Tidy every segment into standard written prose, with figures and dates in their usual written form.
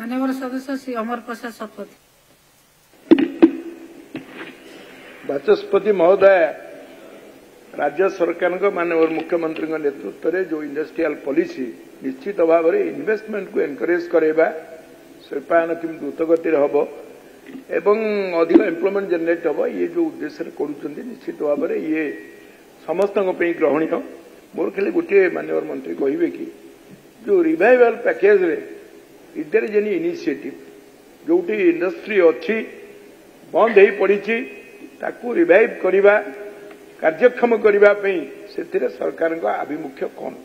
माननीय सदस्य श्री अमर प्रसाद शतपथी। बाचस्पति महोदय, राज्य सरकार माननीय मुख्यमंत्री नेतृत्व में जो इंडस्ट्रियल पॉलिसी निश्चित भाव में इन्वेस्टमेंट को एनकरेज करवा शिल्पायन केमी द्रुतगति हम एवं अधिक एम्प्लॉयमेंट जनरेट हम ये जो उद्देश्य कर निश्चित भाव में ये समस्त ग्रहणीय। मोर खाली गोटे माननीय मंत्री कहे कि जो रिवाइवल पैकेज रे इधर जेनी इनिशिएटिव जोटी इंडस्ट्री अच्छी बंद हो पड़ी ताकू रिवाइव करवा कार्यक्षम करने से सरकार आभिमुख्य कौन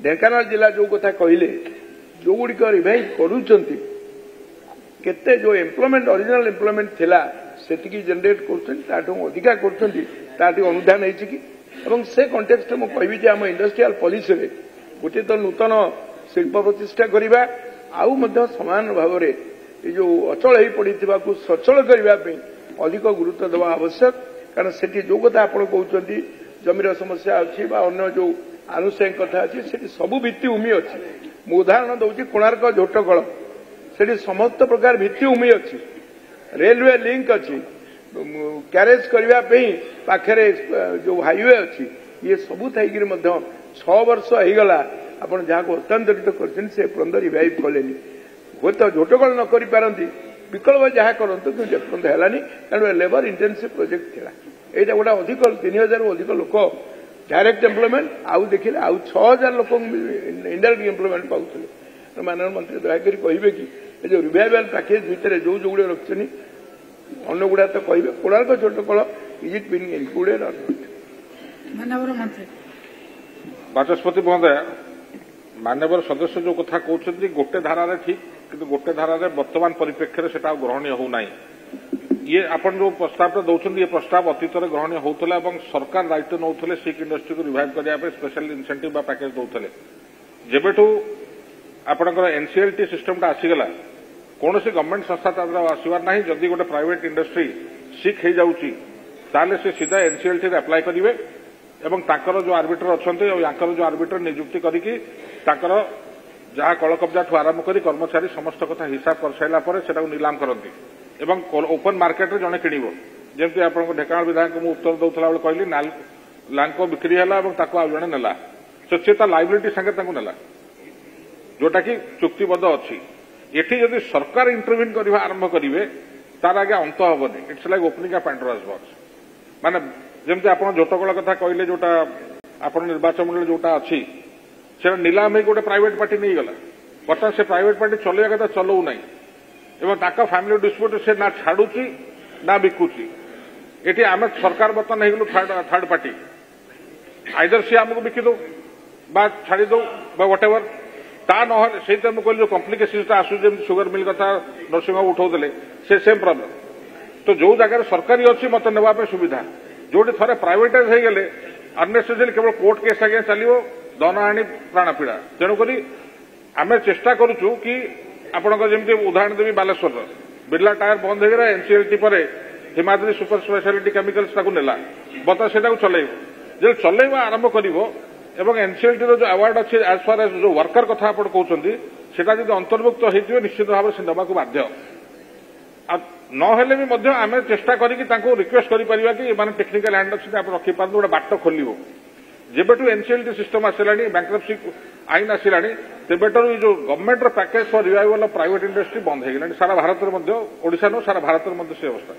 ढेंकानाल जिला जो कथा कहले जो गुड़िक रिवाइव करुँच केते जो एम्प्लॉयमेंट ओरिजिनल एम्प्लॉयमेंट थिला सेटिकी जनरेट कर अधिका कर अनुधान हो से कंटेक्स्ट में कहबी जे आम इंडस्ट्रियल पॉलिसी रे गोटे तो नूतन शिल्प प्रतिष्ठा करवा आउ समान भाव में ये जो अचल हो पड़ी सचल करने अधिक गुरुत्व देवा आवश्यक। कारण से जो कथा आप कहते जमीर समस्या अच्छी अन्य जो आनुषंगिक कथा अच्छी से सबू भित्तिभूमि अच्छी। मु उदाहरण दूसरी कोणार्क झोटकल से समस्त प्रकार भित्तिभूमि अच्छी, रेलवे लिंक अच्छी, क्यारेज करने पाखे जो हाईवे अच्छी ये सबू थी 6 वर्ष होगला आप जहाँ हस्तांतरित कर रिवाइव कले हूँ तो झोटकल न कर पारती विकल्प जहाँ करतु कि जेपर्यंत है कारण लेबर इंटेंसिव प्रोजेक्ट था यहाँ गोटे अधिक 3000 अधिक लोक डायरेक्ट एम्प्लॉयमेंट आउ देखिले आउ 6000 लोक इनडायरेक्ट एम्प्लॉयमेंट पाते। माननीय मंत्री दयाकोरी कहे कि जो रिवाइवल पैकेज भितर जो जो गुड़े रखी अन्य गुड़ा तो कहे कोणार्क झोटकल is it being included or not. माननीय मंत्री बाचस्पति महोदय, माननीय सदस्य जो कथा कहते गोटे धारा ठीक कि गोटे धारा वर्तमान परिप्रेक्षी से ग्रहणीय होना ये आपन जो प्रस्ताव दौरान ये प्रस्ताव अतीत में ग्रहणीय होता सरकार दायित्व नौते सिक इंडस्ट्री को रिवाइव करने स्पेशल इनसेंटिव पैकेज दौते जेबेठू आपणकर एनसीएलटी सिस्टम आसीगला कौन सी गवर्नमेंट संस्था आसबार ना जदि गोटे प्राइवेट इंडस्ट्री सिक हो जाऊँगी ताले से सीधा एनसीएलटी अप्लाई करेंगे एवं ताकर जो आर्बिटर अच्छा जो आर्बिटर नियुक्ति करके जहाँ कल कब्जा ठू आरंभ कर कर्मचारी समस्त कथा हिसाब कर सारापर से नीलाम करती एवं ओपन मार्केट रे जड़े किणव जमी आप ढेकानाल विधायक मुझे उत्तर दूसरा बेले कहली लांको बिक्री है आउ जड़े नेला से लाइबिलिटी संगे नेला जोटा कि चुक्तिबद्ध अच्छी। एटी जदि सरकार इंटरव्यून करवा आरंभ करेंगे तार आगे अंत हेनी it's like opening a Pandora's box माने जमी आप झोटकल कथा कहले जोटा आप निर्वाचन मंडल जोटा अच्छी से नीलाम गोटे प्राइवेट पार्टी नहीं गला बर्तमान से प्राइवेट पार्टी चलवा कथा चलाऊ ना एवं फैमिली डिस्प्यूट से ना छाड़ुची ना बिकुची। ये आम सरकार बर्तमान हो गलु थर्ड पार्टी आइदर सी आमको बिकी दो बा छाड़ी दो व्हाट एवर ता ना से कहली जो कम्प्लिकेशन आसू सुगर मिल कथा नर्सिंग होम उठाऊले से सेम प्रॉब्लम तो जो जगह सरकारी अच्छी मत नापी सुविधा जोटी थे प्राइवेटाइज हो गले अननेसेसरी केवल कोर्ट केस आगे चलो दनाहाणी प्राणपीड़ा तेणुक आम चेष्टा करुचु कि आपंकर जमी उदाहरण देवी बालेश्वर बिरला टायर बंद हो गला एनसीएलटी पर हिमाद्री सुपर स्पेशलिटी केमिकल्स नेला बता से चलैब जो चलैवा आरंभ कर एनसीएलटी जो अवार्ड अच्छी एज फार एज जो वर्कर कथा आप कहते जब अंतर्भुक्त हो निश्चित भाव से देवाक बाध्य नहेले भी आम चेष्टा करके रिक्वेस्ट करें कि टेक्निकल हैंड अच्छे आप रखिपार गोटे बाट खोल जेबेठू एनसीएलटी सिस्टम आसला बैंक्रप्सी आईन आसला तेबेटर जो government package for revival of private industry बंद हो गला सारा भारत में ओडिशा नो सारा भारत में से अवस्था।